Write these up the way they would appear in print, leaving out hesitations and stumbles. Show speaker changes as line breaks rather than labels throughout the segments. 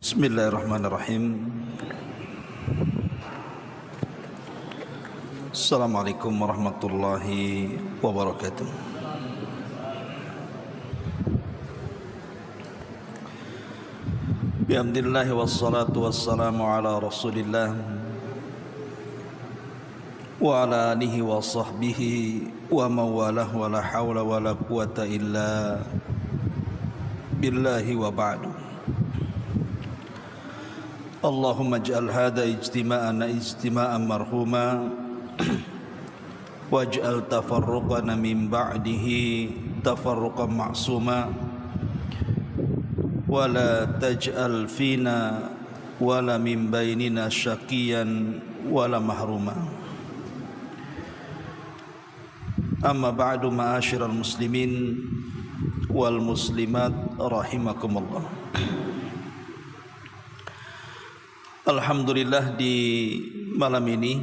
Bismillahirrahmanirrahim. Assalamualaikum warahmatullahi wabarakatuh. Bihamdillahi wassalatu wassalamu ala rasulillah wa ala alihi wa sahbihi wa mawalah wa la hawla wa la quwata illa billahi wa ba'du. Allahumma ij'al hadha ijtima'ana ijtima'an marhuma waj'al tafarruqana min ba'dihi tafarruqan ma'suma wa la taj'al fina wa la min bainina syaqiyan wa la mahruma. Amma ba'du, ma'asyiral muslimin wal muslimat rahimakumullah. Alhamdulillah, di malam ini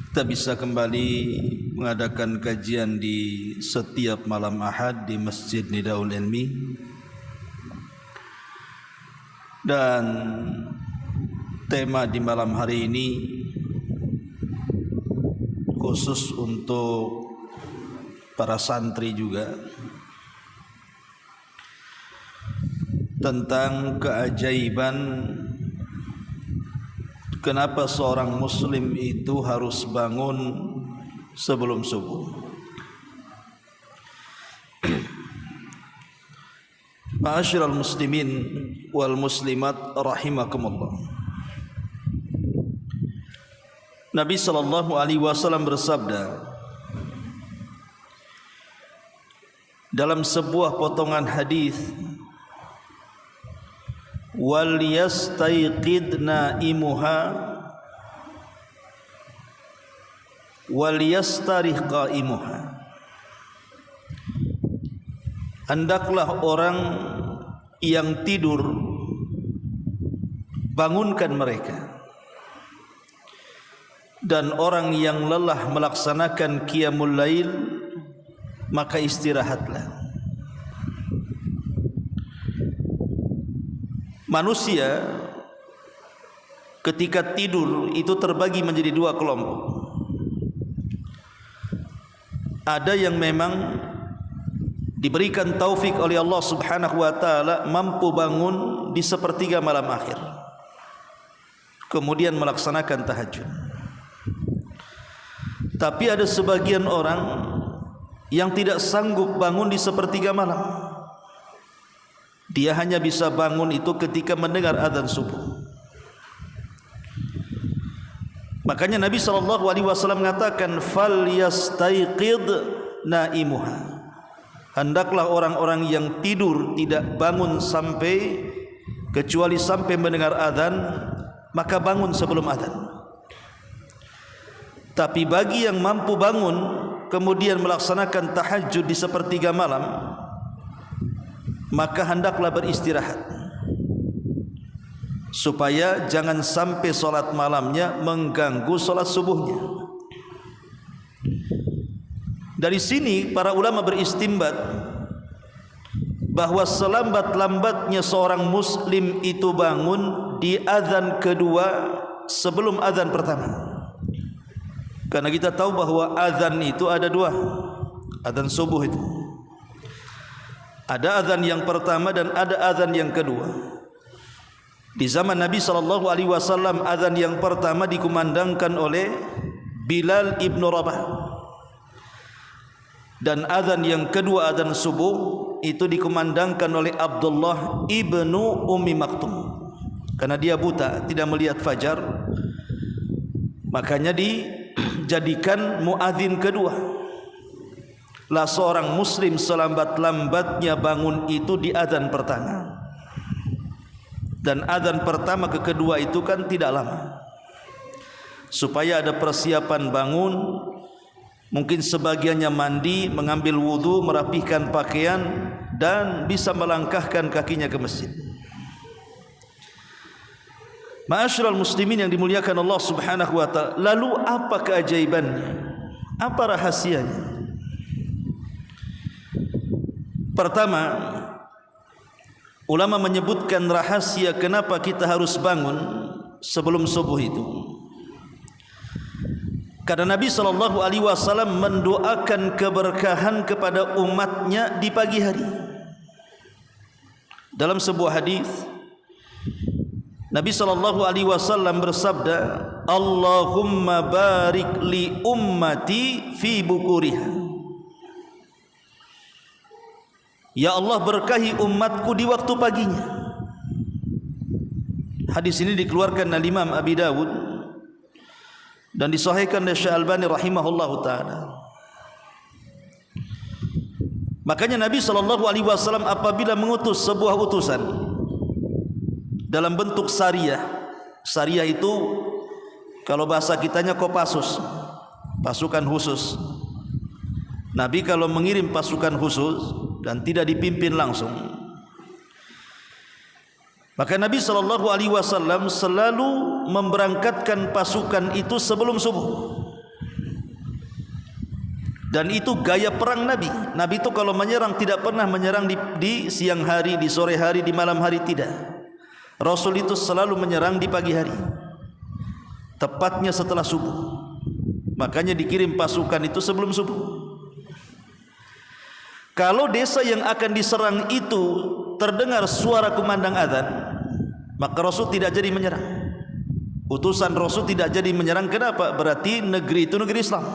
kita bisa kembali mengadakan kajian di setiap malam Ahad di Masjid Nidaul Ilmi, dan tema di malam hari ini khusus untuk para santri juga, tentang keajaiban kenapa seorang muslim itu harus bangun sebelum subuh. Ma'asyiral muslimin wal muslimat rahimakumullah. Nabi sallallahu alaihi wasallam bersabda dalam sebuah potongan hadis, wal yastayqid naimuha wal yastarih qaimuha. Hendaklah orang yang tidur bangunkan mereka, dan orang yang lelah melaksanakan qiyamul lail maka istirahatlah. Manusia ketika tidur itu terbagi menjadi dua kelompok. Ada yang memang diberikan taufik oleh Allah Subhanahu wa taala mampu bangun di sepertiga malam akhir, kemudian melaksanakan tahajud. Tapi ada sebagian orang yang tidak sanggup bangun di sepertiga malam. Dia hanya bisa bangun itu ketika mendengar azan subuh. Makanya Nabi SAW mengatakan, fal yastayqid naimuha. Hendaklah orang-orang yang tidur tidak bangun kecuali sampai mendengar azan, maka bangun sebelum azan. Tapi bagi yang mampu bangun kemudian melaksanakan tahajud di sepertiga malam, maka hendaklah beristirahat supaya jangan sampai solat malamnya mengganggu solat subuhnya. Dari sini para ulama beristimbat bahwa selambat-lambatnya seorang muslim itu bangun di azan kedua sebelum azan pertama. Karena kita tahu bahwa azan itu ada dua, azan subuh itu. Ada azan yang pertama dan ada azan yang kedua. Di zaman Nabi SAW, azan yang pertama dikumandangkan oleh Bilal ibn Rabah, dan azan yang kedua, azan subuh, itu dikumandangkan oleh Abdullah ibnu Ummi Maktum. Karena dia buta, tidak melihat fajar, makanya dijadikan muadzin kedua. Lah seorang muslim selambat-lambatnya bangun itu di azan pertama, dan azan pertama ke kedua itu kan tidak lama, supaya ada persiapan bangun. Mungkin sebagiannya mandi, mengambil wudu, merapihkan pakaian, dan bisa melangkahkan kakinya ke masjid. Ma'asyiral muslimin yang dimuliakan Allah Subhanahu wa taala, lalu apa keajaibannya? Apa rahasianya? Pertama, Ulama menyebutkan rahasia kenapa kita harus bangun sebelum subuh itu. Karena Nabi SAW mendoakan keberkahan kepada umatnya di pagi hari. Dalam sebuah hadis, Nabi SAW bersabda, Allahumma barik li ummati fi bukuriha. Ya Allah, berkahi umatku di waktu paginya. Hadis ini dikeluarkan oleh Imam Abi Dawud dan disahihkan oleh Syekh Albani rahimahullahu taala. Makanya Nabi SAW apabila mengutus sebuah utusan dalam bentuk sariyah, sariyah itu kalau bahasa kitanya Kopassus, pasukan khusus. Nabi kalau mengirim pasukan khusus dan tidak dipimpin langsung, maka Nabi SAW selalu memberangkatkan pasukan itu sebelum subuh. Dan itu gaya perang Nabi. Nabi itu kalau menyerang tidak pernah menyerang di siang hari, di sore hari, di malam hari, tidak. Rasul itu selalu menyerang di pagi hari, tepatnya setelah subuh. Makanya dikirim pasukan itu sebelum subuh. Kalau desa yang akan diserang itu terdengar suara kumandang azan, maka Rasul tidak jadi menyerang. Utusan Rasul tidak jadi menyerang. Kenapa? Berarti negeri itu negeri Islam.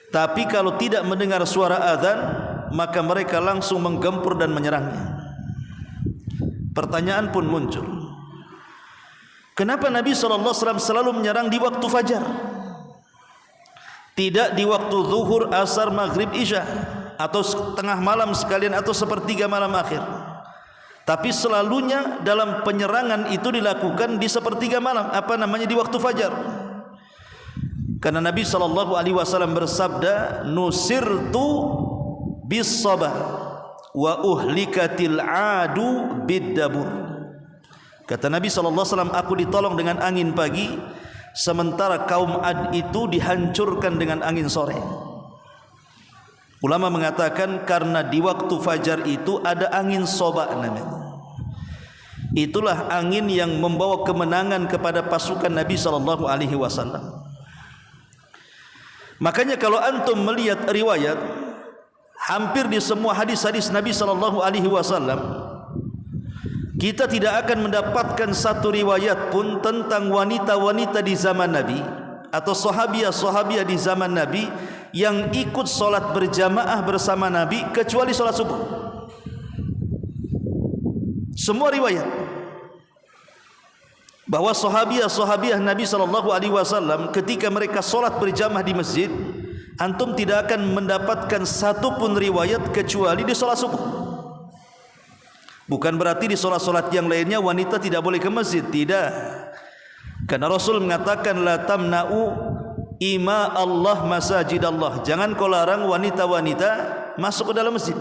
Tapi kalau tidak mendengar suara azan, maka mereka langsung menggempur dan menyerangnya. Pertanyaan pun muncul, kenapa Nabi SAW selalu menyerang di waktu fajar, tidak di waktu zuhur, asar, maghrib, isya, atau tengah malam sekalian, atau sepertiga malam akhir? Tapi selalunya dalam penyerangan itu dilakukan di sepertiga malam, di waktu fajar. Karena Nabi SAW bersabda, nusirtu bis sabah wa uhlikatil adu biddabur. Kata Nabi SAW, aku ditolong dengan angin pagi, sementara kaum Ad itu dihancurkan dengan angin sore. Ulama mengatakan karena di waktu fajar itu ada angin soba namanya. Itulah angin yang membawa kemenangan kepada pasukan Nabi SAW. Makanya kalau antum melihat riwayat, hampir di semua hadis-hadis Nabi SAW, kita tidak akan mendapatkan satu riwayat pun tentang wanita-wanita di zaman Nabi atau sahabiah-sahabiah di zaman Nabi yang ikut solat berjamaah bersama Nabi kecuali solat subuh. Semua riwayat bahwa sahabiah Nabi SAW ketika mereka solat berjamaah di masjid, antum tidak akan mendapatkan satu pun riwayat kecuali di solat subuh. Bukan berarti di solat-solat yang lainnya wanita tidak boleh ke masjid, tidak. Karena Rasul mengatakan la tamna'u ima Allah masajid Allah. Jangan kau larang wanita-wanita masuk ke dalam masjid.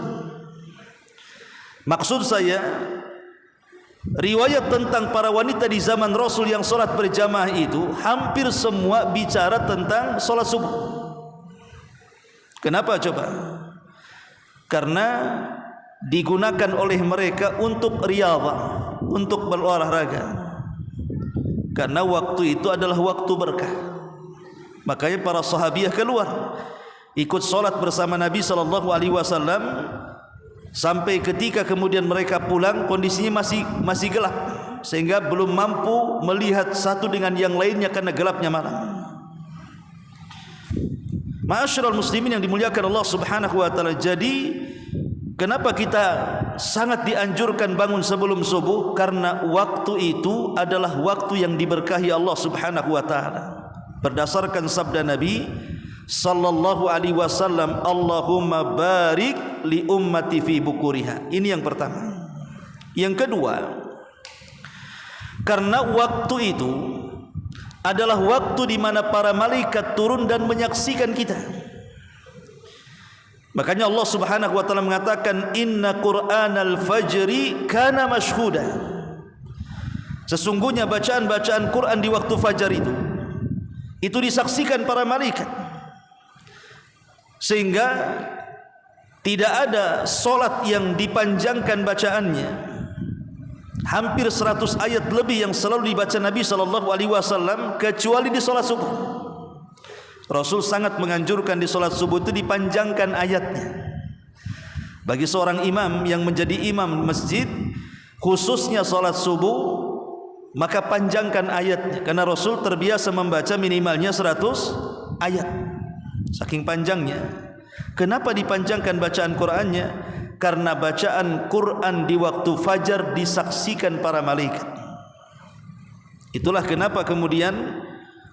Maksud saya, riwayat tentang para wanita di zaman Rasul yang solat berjamaah itu hampir semua bicara tentang solat subuh. Kenapa coba? Karena digunakan oleh mereka untuk riyadhah, untuk berolahraga. Karena waktu itu adalah waktu berkah. Makanya para sahabiah keluar ikut solat bersama Nabi SAW sampai ketika kemudian mereka pulang kondisinya masih gelap, sehingga belum mampu melihat satu dengan yang lainnya karena gelapnya malam. Ma'asyiral muslimin yang dimuliakan Allah Subhanahu wa taala, jadi kenapa kita sangat dianjurkan bangun sebelum subuh? Karena waktu itu adalah waktu yang diberkahi Allah Subhanahu wa taala. Berdasarkan sabda Nabi sallallahu alaihi wasallam, Allahumma barik li ummati fi bukuriha. Ini yang pertama. Yang kedua, karena waktu itu adalah waktu di mana para malaikat turun dan menyaksikan kita. Makanya Allah Subhanahu wa taala mengatakan, inna qur'anal fajri kana mashhuda. Sesungguhnya bacaan-bacaan Quran di waktu fajar itu disaksikan para malaikat, sehingga Tidak ada solat yang dipanjangkan bacaannya, hampir 100 ayat lebih yang selalu dibaca Nabi SAW, kecuali di solat subuh. Rasul sangat menganjurkan di solat subuh itu dipanjangkan ayatnya. Bagi seorang imam yang menjadi imam masjid, khususnya solat subuh, maka panjangkan ayatnya, karena Rasul terbiasa membaca minimalnya 100 ayat, saking panjangnya. Kenapa dipanjangkan bacaan Qur'annya? Karena bacaan Qur'an di waktu fajar disaksikan para malaikat. Itulah kenapa kemudian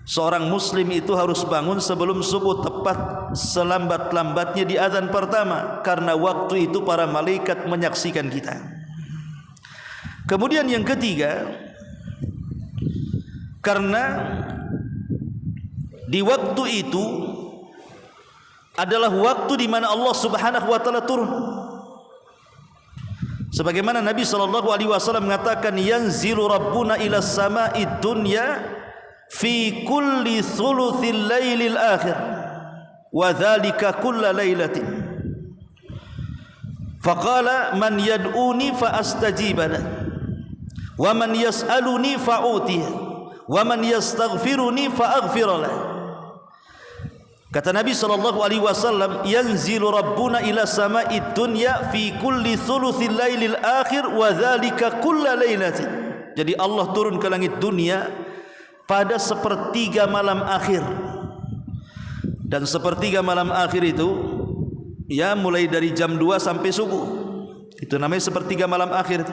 seorang muslim itu harus bangun sebelum subuh, tepat selambat-lambatnya di azan pertama, karena waktu itu para malaikat menyaksikan kita. Kemudian yang ketiga, karena di waktu itu adalah waktu di mana Allah Subhanahu wa taala turun. Sebagaimana Nabi SAW mengatakan, yanzilu rabbuna ila sama'id dunya fi kulli thuluthil lailil akhir wa dhalika kulla lailatin. Faqala man yad'uni fa astajiba lahu wa man yas'aluni fa utihi wa man yastaghfiruni fa aghfir lahu. Kata Nabi SAW, yanzilu rabbuna ila sama'id dunya fi kulli thuluthil lailil akhir wa dhalika kulla lailatin. Jadi Allah turun ke langit dunia pada sepertiga malam akhir. Dan sepertiga malam akhir itu ya mulai dari jam 2 sampai subuh. Itu namanya sepertiga malam akhir itu.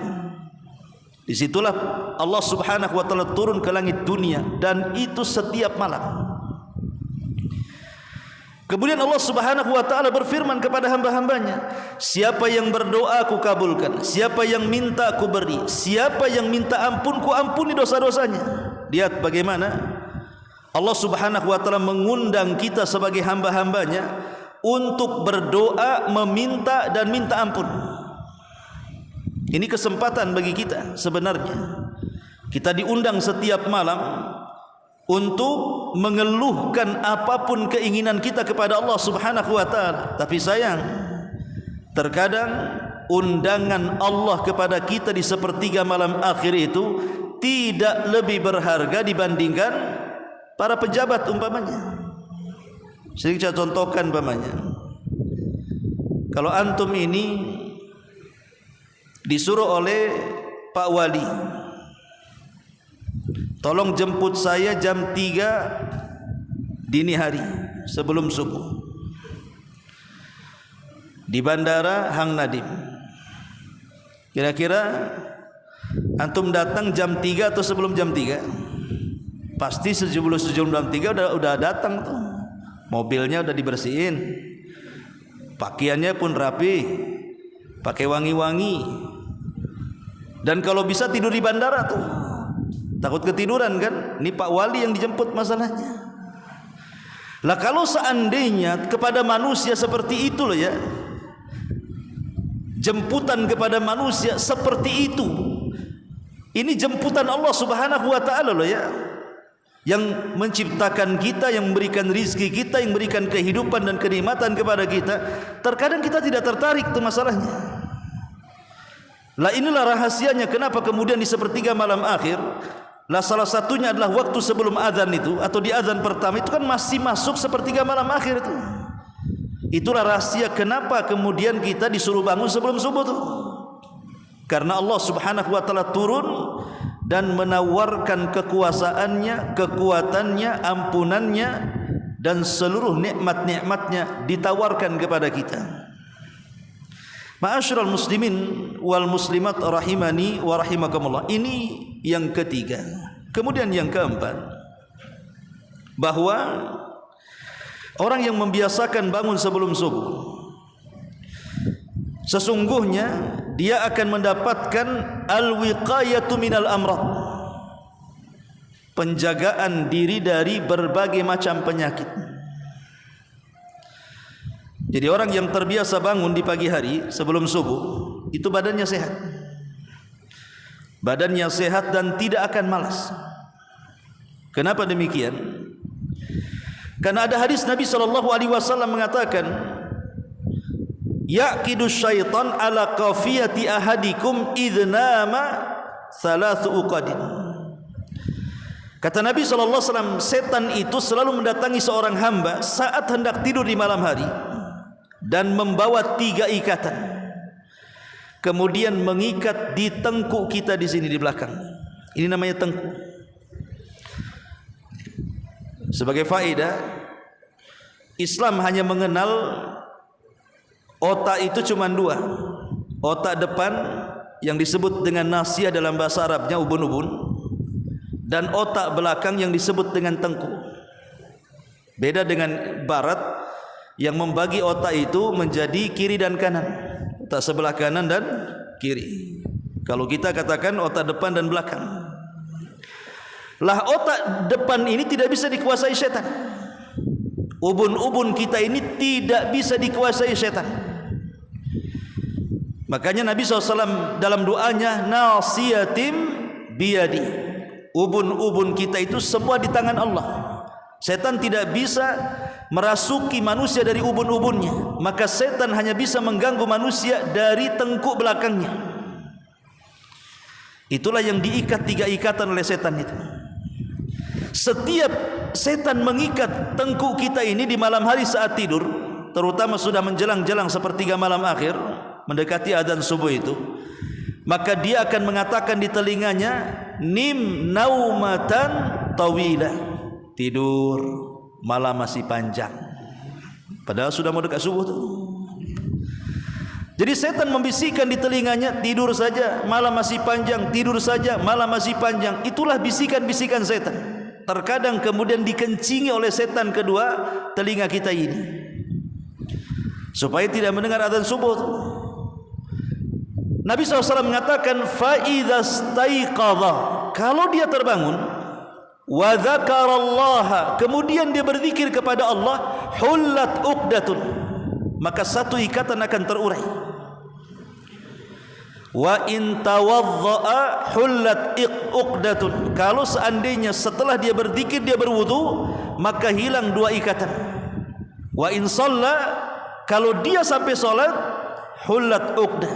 Disitulah Allah Subhanahu wa taala turun ke langit dunia, dan itu setiap malam. Kemudian Allah Subhanahu wa taala berfirman kepada hamba-hambanya, siapa yang berdoa aku kabulkan, siapa yang minta aku beri, siapa yang minta ampun ku ampuni dosa-dosanya. Lihat bagaimana Allah Subhanahu wa taala mengundang kita sebagai hamba-hambanya untuk berdoa, meminta dan minta ampun. Ini kesempatan bagi kita sebenarnya. Kita diundang setiap malam untuk mengeluhkan apapun keinginan kita kepada Allah Subhanahu wa taala. Tapi sayang, terkadang undangan Allah kepada kita di sepertiga malam akhir itu tidak lebih berharga dibandingkan para pejabat umpamanya. Sering saya contohkan umpamanya, kalau antum ini disuruh oleh Pak Wali, tolong jemput saya jam 3 dini hari sebelum subuh di Bandara Hang Nadim. Kira-kira antum datang jam 3 atau sebelum jam 3? Pasti sebelum jam 3 udah datang tuh. Mobilnya udah dibersihin, pakaiannya pun rapi, pakai wangi-wangi. Dan kalau bisa tidur di bandara tuh. Takut ketiduran kan? Ini Pak Wali yang dijemput masalahnya. Lah kalau seandainya kepada manusia seperti itu loh ya, jemputan kepada manusia seperti itu, ini jemputan Allah Subhanahu wa taala loh ya, yang menciptakan kita, yang memberikan rizki kita, yang memberikan kehidupan dan kenikmatan kepada kita. Terkadang kita tidak tertarik itu masalahnya. Lah inilah rahasianya kenapa kemudian di sepertiga malam akhir, lah salah satunya adalah waktu sebelum azan itu, atau di azan pertama itu kan masih masuk sepertiga malam akhir itu. Itulah rahasia kenapa kemudian kita disuruh bangun sebelum subuh itu. Karena Allah Subhanahu wa taala turun dan menawarkan kekuasaannya, kekuatannya, ampunannya, dan seluruh nikmat-nikmatnya ditawarkan kepada kita. Ma'asyiral muslimin wal muslimat rahimani wa rahimakumullah. Ini yang ketiga. Kemudian yang keempat, bahwa orang yang membiasakan bangun sebelum subuh, sesungguhnya dia akan mendapatkan al-wiqayatu minal amrad, penjagaan diri dari berbagai macam penyakit. Jadi orang yang terbiasa bangun di pagi hari sebelum subuh, itu badannya sehat. Badannya sehat dan tidak akan malas. Kenapa demikian? Karena ada hadis Nabi SAW mengatakan, yaqidu syaitan ala qafiyati ahadikum idnama thalathu uqadin. Kata Nabi SAW, setan itu selalu mendatangi seorang hamba saat hendak tidur di malam hari dan membawa 3 ikatan, kemudian mengikat di tengkuk kita di sini di belakang. Ini namanya tengkuk. Sebagai faedah, Islam hanya mengenal otak itu cuma 2. Otak depan yang disebut dengan nasiyah dalam bahasa Arabnya ubun-ubun, dan otak belakang yang disebut dengan tengkuk. Beda dengan barat yang membagi otak itu menjadi kiri dan kanan, otak sebelah kanan dan kiri. Kalau kita katakan otak depan dan belakang. Lah otak depan ini tidak bisa dikuasai setan. Ubun-ubun kita ini tidak bisa dikuasai setan. Makanya Nabi SAW dalam doanya, nasiyatim biyadi, ubun-ubun kita itu semua di tangan Allah. Setan tidak bisa merasuki manusia dari ubun-ubunnya, maka setan hanya bisa mengganggu manusia dari tengkuk belakangnya. Itulah yang diikat 3 ikatan oleh setan itu. Setiap setan mengikat tengkuk kita ini di malam hari saat tidur, terutama sudah menjelang-jelang sepertiga malam akhir, mendekati adzan subuh itu, maka dia akan mengatakan di telinganya, nim naumatan tawila, tidur, malam masih panjang. Padahal sudah mau dekat subuh tuh. Jadi setan membisikkan di telinganya, tidur saja, malam masih panjang, tidur saja, malam masih panjang. Itulah bisikan-bisikan setan. Terkadang kemudian dikencingi oleh setan kedua telinga kita ini, supaya tidak mendengar adzan subuh tuh. Nabi SAW mengatakan, فَإِذَا اسْتَيْقَظَ, kalau dia terbangun, وَذَكَرَ اللَّهَ, kemudian dia berzikir kepada Allah, حُلَّتْ عُقْدَةٌ, maka 1 ikatan akan terurai. وَإِنْ تَوَضَّأَ حُلَّتْ عُقْدَةٌ, kalau seandainya setelah dia berzikir dia berwudu, maka hilang 2 ikatan. وَإِنْ صَلَّى, kalau dia sampai salat, حُلَّتْ عُقْدَةٌ,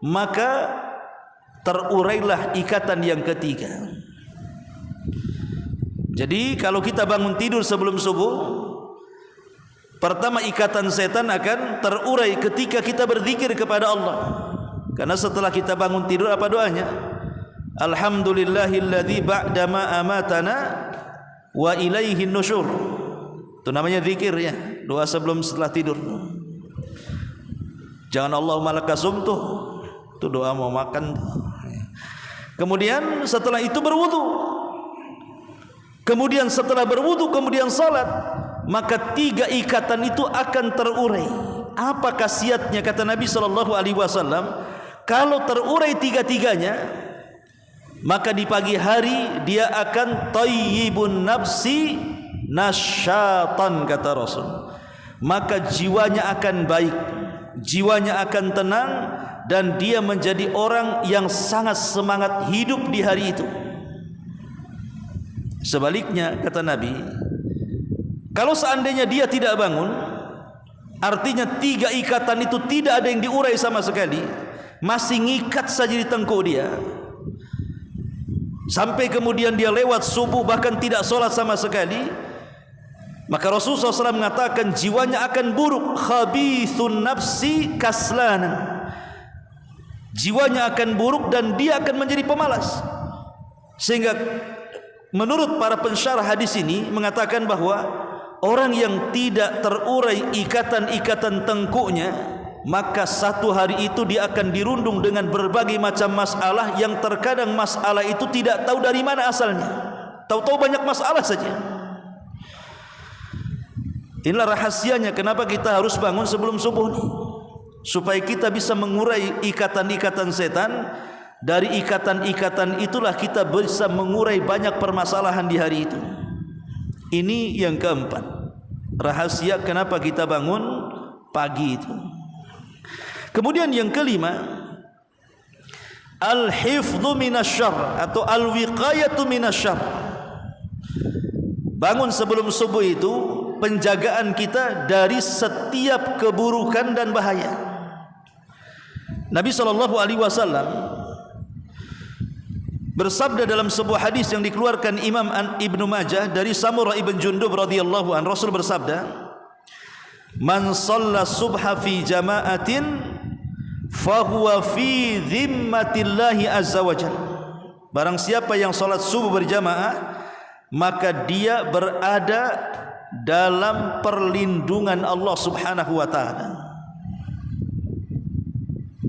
maka terurailah ikatan yang ketiga. Jadi kalau kita bangun tidur sebelum subuh, pertama ikatan setan akan terurai ketika kita berzikir kepada Allah. Karena setelah kita bangun tidur apa doanya? Alhamdulillahilladzi ba'dama amatana wa ilaihin nusyur. Itu namanya zikir ya, doa setelah tidur. Jangan Allahumma lakasumtu, itu doa mau makan. Kemudian setelah itu berwudu. Kemudian setelah berwudu kemudian salat, maka 3 ikatan itu akan terurai. Apa khasiatnya kata Nabi SAW? Kalau terurai 3-3-nya, maka di pagi hari dia akan thayyibun nafsi nasyatan, kata Rasul. Maka jiwanya akan baik, jiwanya akan tenang, dan dia menjadi orang yang sangat semangat hidup di hari itu. Sebaliknya kata Nabi, kalau seandainya dia tidak bangun, artinya 3 ikatan itu tidak ada yang diurai sama sekali, masih ngikat saja di tengkuk dia, sampai kemudian dia lewat subuh bahkan tidak sholat sama sekali, maka Rasulullah SAW mengatakan jiwanya akan buruk, khabithun nafsi kaslanan, jiwanya akan buruk dan dia akan menjadi pemalas. Sehingga menurut para pensyarah hadis ini mengatakan bahwa orang yang tidak terurai ikatan-ikatan tengkuknya, maka 1 hari itu dia akan dirundung dengan berbagai macam masalah yang terkadang masalah itu tidak tahu dari mana asalnya. Tahu-tahu banyak masalah saja. Inilah rahasianya kenapa kita harus bangun sebelum subuh nih, supaya kita bisa mengurai ikatan-ikatan setan. Dari ikatan-ikatan itulah kita bisa mengurai banyak permasalahan di hari itu. Ini yang keempat, rahasia kenapa kita bangun pagi itu. Kemudian yang kelima, al-hifdzu minasyarr atau al-wiqayatu minasyarr. Bangun sebelum subuh itu penjagaan kita dari setiap keburukan dan bahaya. Nabi SAW bersabda dalam sebuah hadis yang dikeluarkan Imam Ibnu Majah dari Samurah ibn Jundub radhiyallahu an, Rasul bersabda, "Man shalla subha fi jama'atin fahuwa fi dhimmatillahi azza wajalla." Barang siapa yang salat subuh berjamaah, maka dia berada dalam perlindungan Allah Subhanahu wa taala.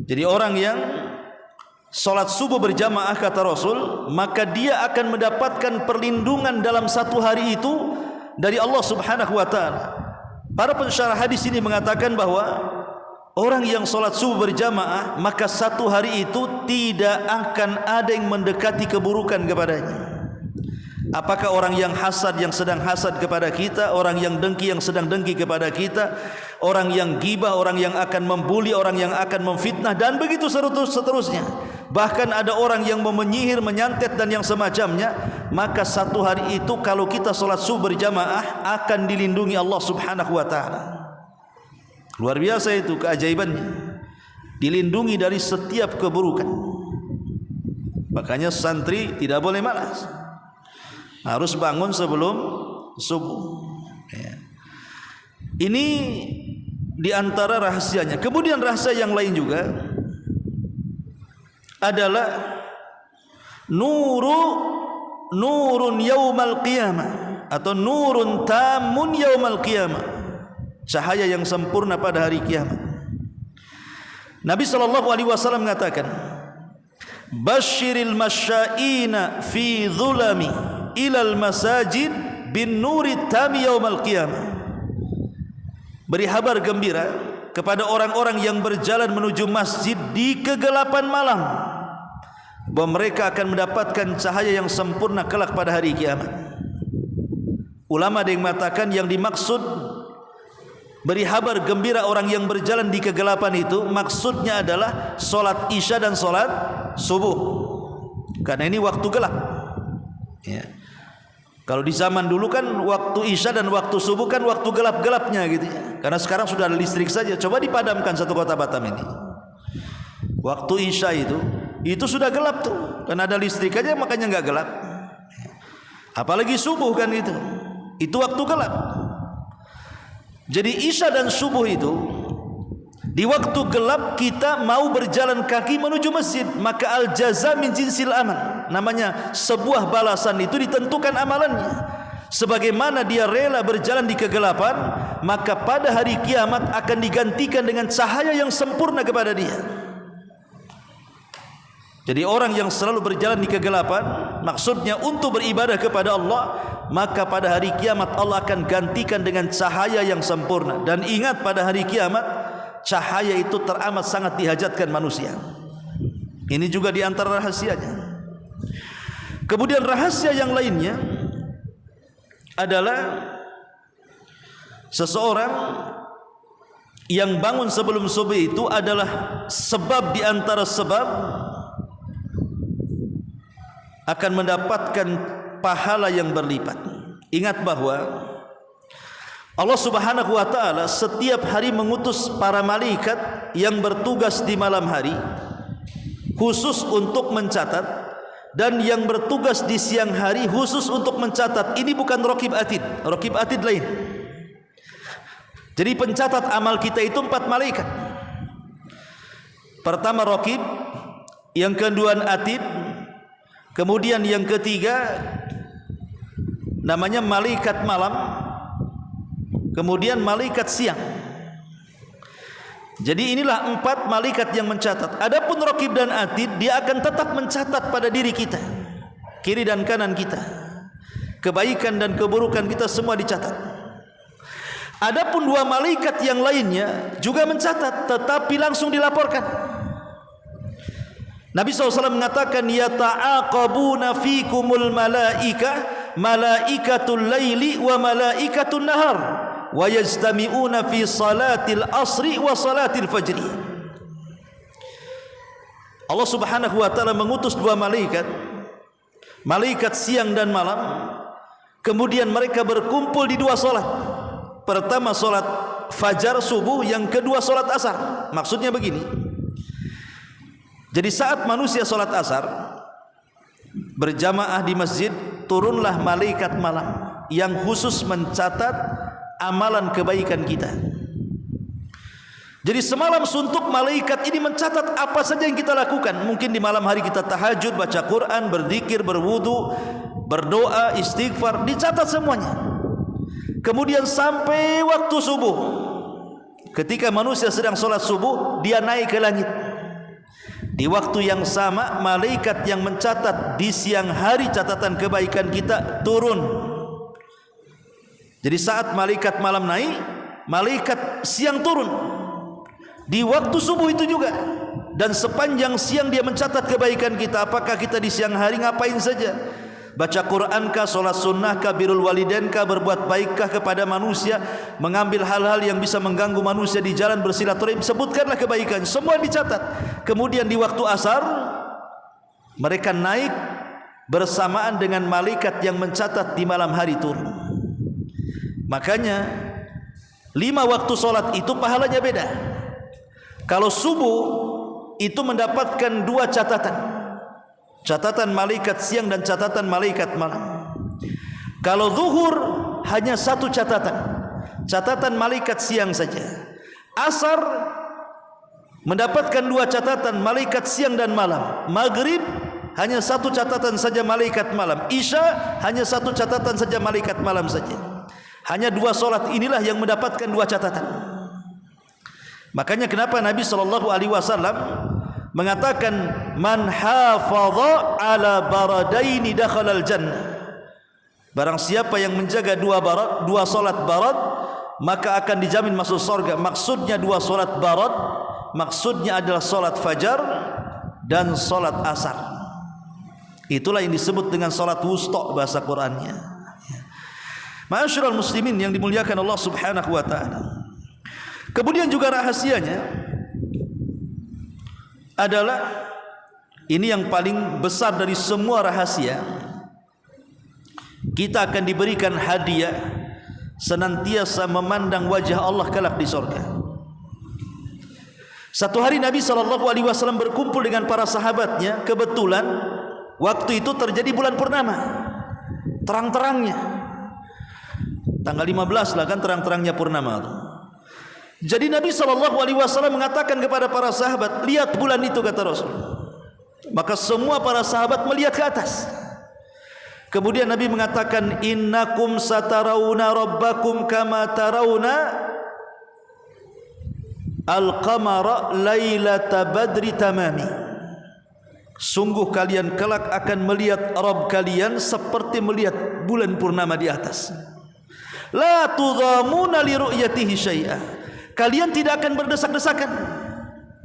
Jadi orang yang salat subuh berjamaah, kata Rasul, maka dia akan mendapatkan perlindungan dalam satu hari itu dari Allah Subhanahu wa taala. Para pensyarah hadis ini mengatakan bahwa orang yang salat subuh berjamaah, maka satu hari itu tidak akan ada yang mendekati keburukan kepadanya. Apakah orang yang hasad yang sedang hasad kepada kita, orang yang dengki yang sedang dengki kepada kita, orang yang gibah, orang yang akan membuli, orang yang akan memfitnah, dan begitu seterusnya. Bahkan ada orang yang menyihir, menyantet dan yang semacamnya. Maka satu hari itu kalau kita salat subuh berjamaah akan dilindungi Allah Subhanahu wa taala. Luar biasa itu keajaibannya, dilindungi dari setiap keburukan. Makanya santri tidak boleh malas, harus bangun sebelum subuh. Ini diantara rahasianya. Kemudian rahasia yang lain juga adalah nurun yaumal qiyamah, atau nurun tamun yaumal qiyamah, cahaya yang sempurna pada hari kiamat. Nabi SAW mengatakan, "Basyiril masyaina fi dhulami ilal masajid bin nuri tami yaumal qiyamah." Beri kabar gembira kepada orang-orang yang berjalan menuju masjid di kegelapan malam, bahwa mereka akan mendapatkan cahaya yang sempurna kelak pada hari kiamat. Ulama ada yang mengatakan yang dimaksud beri kabar gembira orang yang berjalan di kegelapan itu, maksudnya adalah solat isya dan solat subuh, karena ini waktu gelap. Kalau di zaman dulu kan waktu isya dan waktu subuh kan waktu gelap-gelapnya gitu ya. Karena sekarang sudah ada listrik saja. Coba dipadamkan satu kota Batam ini. Waktu isya itu sudah gelap tuh, karena ada listrik aja makanya nggak gelap. Apalagi subuh kan itu waktu gelap. Jadi isya dan subuh itu di waktu gelap kita mau berjalan kaki menuju masjid, maka al jaza min jinsil amal, namanya sebuah balasan itu ditentukan amalannya. Sebagaimana dia rela berjalan di kegelapan, maka pada hari kiamat akan digantikan dengan cahaya yang sempurna kepada dia. Jadi orang yang selalu berjalan di kegelapan, maksudnya untuk beribadah kepada Allah, maka pada hari kiamat Allah akan gantikan dengan cahaya yang sempurna. Dan ingat, pada hari kiamat cahaya itu teramat sangat dihajatkan manusia. Ini juga di antara rahasianya. Kemudian rahasia yang lainnya adalah seseorang yang bangun sebelum subuh itu adalah sebab di antara sebab akan mendapatkan pahala yang berlipat. Ingat bahwa Allah Subhanahu wa taala setiap hari mengutus para malaikat yang bertugas di malam hari khusus untuk mencatat, dan yang bertugas di siang hari khusus untuk mencatat. Ini bukan raqib atid, raqib atid lain. Jadi pencatat amal kita itu 4 malaikat. Pertama raqib, yang kedua atid, kemudian yang ketiga namanya malaikat malam, kemudian malaikat siang. Jadi inilah 4 malaikat yang mencatat. Adapun raqib dan atid, dia akan tetap mencatat pada diri kita, kiri dan kanan kita, kebaikan dan keburukan kita semua dicatat. Adapun 2 malaikat yang lainnya juga mencatat, tetapi langsung dilaporkan. Nabi SAW mengatakan, yata'aqabuna fikumul malaika, malaikatul laili wa malaikatul nahar, wa yajtami'una fi salatil asri wa salatil fajri. Allah Subhanahu wa taala mengutus 2 malaikat, malaikat siang dan malam, kemudian mereka berkumpul di 2 salat. Pertama salat fajar subuh, yang kedua salat asar. Maksudnya begini, Jadi saat manusia solat asar berjamaah di masjid, turunlah malaikat malam yang khusus mencatat amalan kebaikan kita. Jadi semalam suntuk malaikat ini mencatat apa saja yang kita lakukan. Mungkin di malam hari kita tahajud, baca Quran, berzikir, berwudu, berdoa, istighfar, dicatat semuanya. Kemudian sampai waktu subuh, ketika manusia sedang sholat subuh, dia naik ke langit. Di waktu yang sama, malaikat yang mencatat di siang hari catatan kebaikan kita turun. Jadi saat malaikat malam naik, malaikat siang turun di waktu subuh itu juga. Dan sepanjang siang dia mencatat kebaikan kita. Apakah kita di siang hari ngapain saja? Baca Qurankah, sholat sunnahkah, birrul walidainkah, berbuat baikkah kepada manusia, mengambil hal-hal yang bisa mengganggu manusia di jalan, bersilaturahim, sebutkanlah kebaikan, semua dicatat. Kemudian di waktu asar mereka naik bersamaan dengan malaikat yang mencatat di malam hari turun. Makanya 5 waktu sholat itu pahalanya beda. Kalau subuh itu mendapatkan 2 catatan, catatan malaikat siang dan catatan malaikat malam. Kalau zuhur hanya 1 catatan, catatan malaikat siang saja. Asar mendapatkan 2 catatan, malaikat siang dan malam. Maghrib hanya 1 catatan saja, malaikat malam. Isya hanya 1 catatan saja, malaikat malam saja. Hanya 2 solat inilah yang mendapatkan 2 catatan. Makanya kenapa Nabi SAW mengatakan man hafadha ala baradaini dakhalal jannah. Barang siapa yang menjaga 2 solat barad, maka akan dijamin masuk surga. Maksudnya 2 solat barad, maksudnya adalah solat fajar dan solat asar. Itulah yang disebut dengan solat wusta bahasa Qur'annya. Ma'asyiral muslimin yang dimuliakan Allah Subhanahu wa taala. Kemudian juga rahasianya adalah ini yang paling besar dari semua rahasia. Kita akan diberikan hadiah senantiasa memandang wajah Allah kelak di surga. Satu hari Nabi SAW berkumpul dengan para sahabatnya. Kebetulan waktu itu terjadi bulan purnama, terang-terangnya. Tanggal 15 lah kan terang-terangnya purnama itu. Jadi Nabi SAW mengatakan kepada para sahabat, lihat bulan itu, kata Rasul. Maka semua para sahabat melihat ke atas. Kemudian Nabi mengatakan, innakum satarawna rabbakum kama tarawna al-qamara lailata badri tamami. Sungguh kalian kelak akan melihat Rabb kalian seperti melihat bulan purnama di atas. La tudhamuna li ru'yatihi syai'a. Kalian tidak akan berdesak-desakan.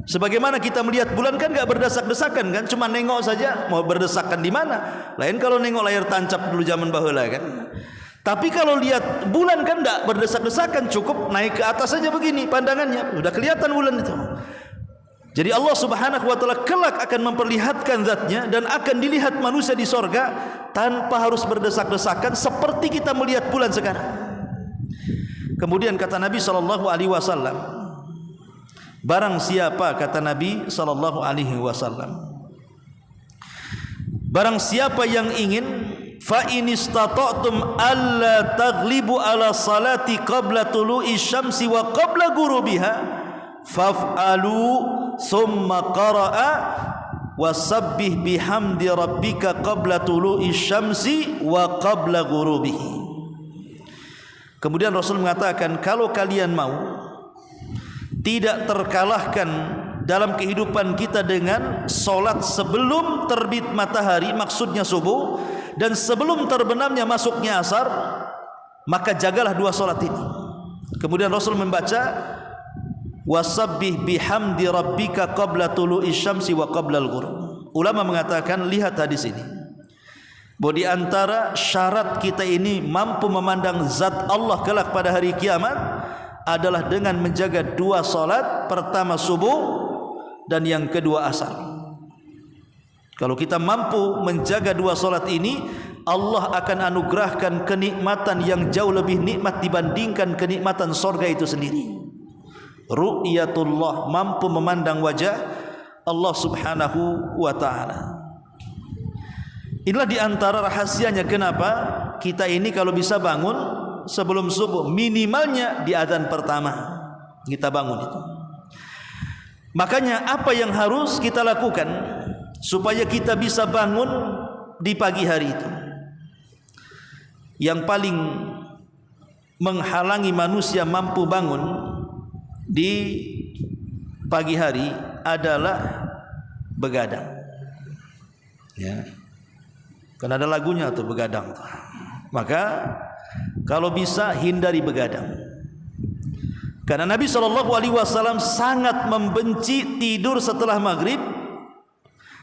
Sebagaimana kita melihat bulan kan enggak berdesak-desakan kan, cuma nengok saja. Mau berdesakan di mana? Lain kalau nengok layar tancap dulu zaman baheula kan. Tapi kalau lihat bulan kan enggak berdesak-desakan, cukup naik ke atas saja begini pandangannya, sudah kelihatan bulan itu. Jadi Allah Subhanahu wa taala kelak akan memperlihatkan zatnya dan akan dilihat manusia di sorga tanpa harus berdesak-desakan seperti kita melihat bulan sekarang. Kemudian kata Nabi SAW, barang siapa, kata Nabi SAW, barang siapa yang ingin, fa in istata'tum alla taghlibu ala salati qabla tulu'i syamsi wa qabla ghurubiha faf'alu thumma qara'a wasabbih bihamdi rabbika qabla tulu'i syamsi wa qabla ghurubihi. Kemudian Rasul mengatakan, kalau kalian mau tidak terkalahkan dalam kehidupan kita dengan solat sebelum terbit matahari, maksudnya subuh, dan sebelum terbenamnya masuknya asar, maka jagalah 2 solat ini. Kemudian Rasul membaca, wasabbih bihamdi rabbika qabla tulu'i syamsi wa qabla al-ghurub. Ulama mengatakan, lihat hadis ini, bahwa di antara syarat kita ini mampu memandang zat Allah kelak pada hari kiamat adalah dengan menjaga 2 salat, pertama subuh dan yang kedua asar. Kalau kita mampu menjaga 2 salat ini, Allah akan anugerahkan kenikmatan yang jauh lebih nikmat dibandingkan kenikmatan surga itu sendiri. Ru'yatullah, mampu memandang wajah Allah Subhanahu wa taala. Inilah di antara rahasianya kenapa kita ini kalau bisa bangun sebelum subuh, minimalnya di adzan pertama kita bangun itu. Makanya apa yang harus kita lakukan supaya kita bisa bangun di pagi hari itu? Yang paling menghalangi manusia mampu bangun di pagi hari adalah begadang. Ya. Kan ada lagunya tuh begadang. Maka kalau bisa hindari begadang. Karena Nabi SAW sangat membenci tidur setelah maghrib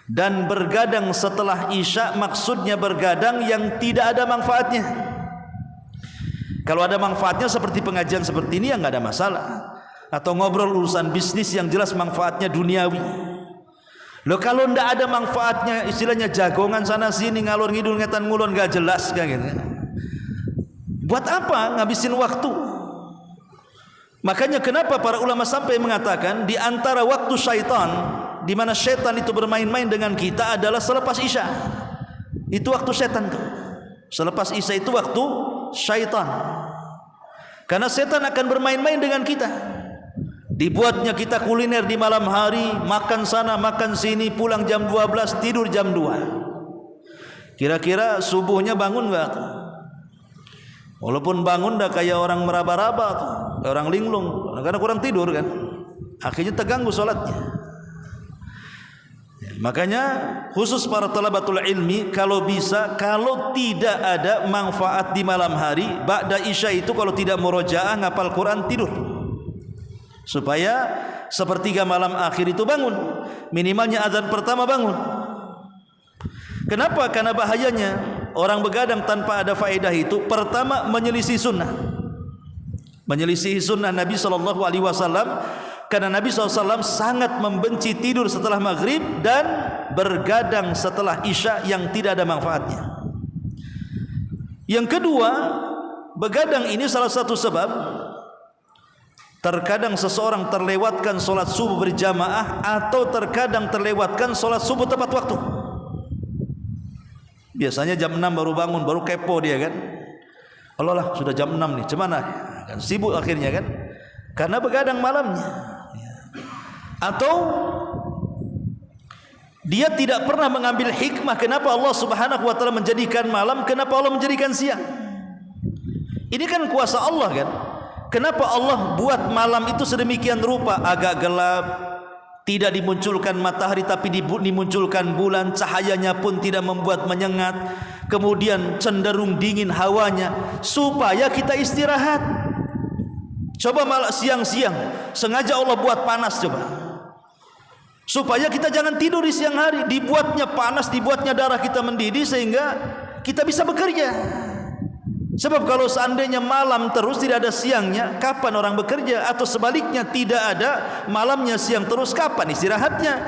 dan bergadang setelah isya. Maksudnya bergadang yang tidak ada manfaatnya. Kalau ada manfaatnya seperti pengajian seperti ini ya nggak ada masalah. Atau ngobrol urusan bisnis yang jelas manfaatnya duniawi. Loh kalau ndak ada manfaatnya, istilahnya jagongan sana sini ngalor ngidul ngetan ngulon nggak jelas kayak gitu. Buat apa ngabisin waktu? Makanya kenapa para ulama sampai mengatakan di antara waktu syaitan, di mana syaitan itu bermain-main dengan kita adalah selepas isya. Itu waktu syaitan tuh. Selepas isya itu waktu syaitan. Karena setan akan bermain-main dengan kita. Dibuatnya kita kuliner di malam hari, makan sana, makan sini, pulang jam 12, tidur jam 2. Kira-kira subuhnya bangun enggak tuh? Walaupun bangun dah kayak orang meraba-raba tuh, kayak orang linglung, karena kurang tidur kan. Akhirnya terganggu salatnya. Makanya khusus para talabatul ilmi kalau bisa, kalau tidak ada manfaat di malam hari, ba'da isya itu kalau tidak murojaah ngapal Quran tidur. Supaya sepertiga malam akhir itu bangun, minimalnya azan pertama bangun. Kenapa? Karena bahayanya orang begadang tanpa ada faedah itu, pertama menyelisih sunnah. Menyelisih sunnah Nabi SAW. Karena Nabi SAW sangat membenci tidur setelah maghrib dan bergadang setelah isya yang tidak ada manfaatnya. Yang kedua, begadang ini salah satu sebab terkadang seseorang terlewatkan solat subuh berjamaah atau terkadang terlewatkan solat subuh tepat waktu. Biasanya jam 6 baru bangun, baru kepo dia kan. Allah lah sudah jam 6 nih, cemana? Kan sibuk akhirnya kan. Karena begadang malamnya. Atau dia tidak pernah mengambil hikmah kenapa Allah Subhanahu wa taala menjadikan malam, kenapa Allah menjadikan siang. Ini kan kuasa Allah kan. Kenapa Allah buat malam itu sedemikian rupa, agak gelap, tidak dimunculkan matahari tapi dimunculkan bulan, cahayanya pun tidak membuat menyengat, kemudian cenderung dingin hawanya supaya kita istirahat. Coba malah siang-siang sengaja Allah buat panas coba, supaya kita jangan tidur di siang hari. Dibuatnya panas, dibuatnya darah kita mendidih sehingga kita bisa bekerja. Sebab kalau seandainya malam terus tidak ada siangnya, kapan orang bekerja? Atau sebaliknya tidak ada malamnya siang terus, kapan istirahatnya?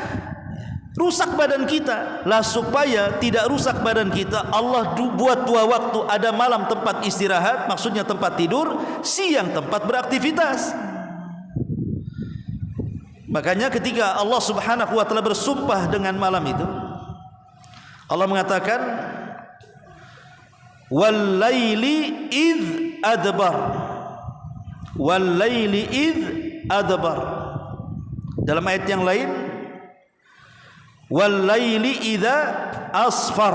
Rusak badan kita. Lah supaya tidak rusak badan kita, Allah buat dua waktu. Ada malam tempat istirahat, maksudnya tempat tidur, siang tempat beraktivitas. Makanya ketika Allah Subhanahu wa taala bersumpah dengan malam itu, Allah mengatakan wal-laili idz adbar, wal-laili idz adbar. Dalam ayat yang lain wal-laili idza asfar.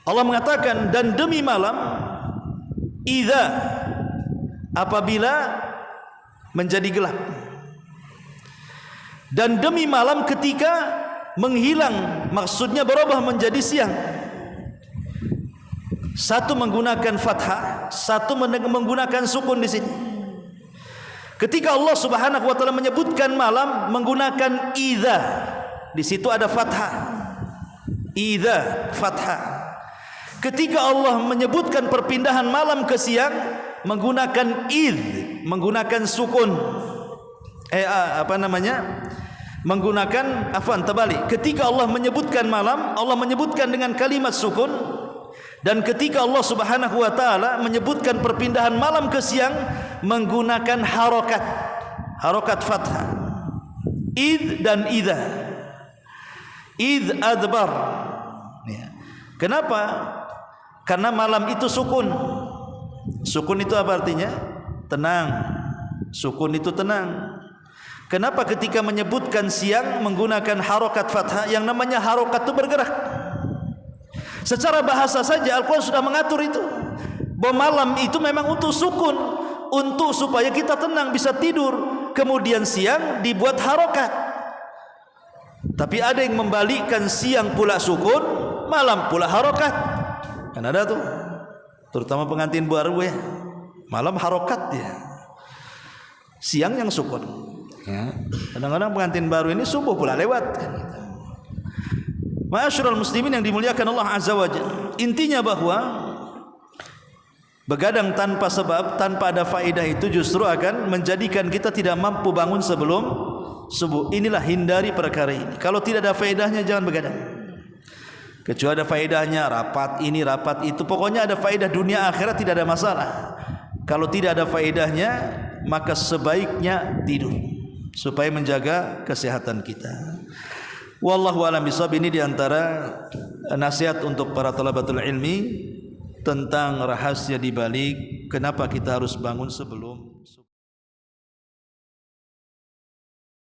Allah mengatakan dan demi malam idza, apabila menjadi gelap, dan demi malam ketika menghilang, maksudnya berubah menjadi siang. Satu menggunakan fathah, satu menggunakan sukun di sini. Ketika Allah Subhanahu wa taala menyebutkan malam menggunakan idza, di situ ada fathah. Idza fathah. Ketika Allah menyebutkan perpindahan malam ke siang menggunakan id, menggunakan sukun. Menggunakan terbalik. Ketika Allah menyebutkan malam, Allah menyebutkan dengan kalimat sukun. Dan ketika Allah Subhanahu wa taala menyebutkan perpindahan malam ke siang menggunakan harokat fathah. Id dan idza. Id adbar. Ya. Kenapa? Karena malam itu sukun. Sukun itu apa artinya? Tenang. Sukun itu tenang. Kenapa ketika menyebutkan siang menggunakan harokat fathah? Yang namanya harokat itu bergerak. Secara bahasa saja Al-Quran sudah mengatur itu, bahwa malam itu memang untuk sukun, untuk supaya kita tenang bisa tidur. Kemudian siang dibuat harokat. Tapi ada yang membalikkan, siang pula sukun, malam pula harokat. Kan ada tuh, terutama pengantin baru ya, malam harokat ya, siang yang sukun ya. Kadang-kadang pengantin baru ini subuh pula lewat kan gitu. Ma'asyiral muslimin yang dimuliakan Allah Azza wa Jalla, intinya bahwa begadang tanpa sebab, tanpa ada faedah itu justru akan menjadikan kita tidak mampu bangun sebelum subuh. Inilah, hindari perkara ini. Kalau tidak ada faedahnya jangan begadang. Kecuali ada faedahnya, rapat ini, rapat itu, pokoknya ada faedah dunia akhirat tidak ada masalah. Kalau tidak ada faedahnya, maka sebaiknya tidur supaya menjaga kesehatan kita. Wallahu a'lam bishawab. Ini diantara nasihat untuk para talabatul ilmi tentang rahasia di balik kenapa kita harus bangun sebelum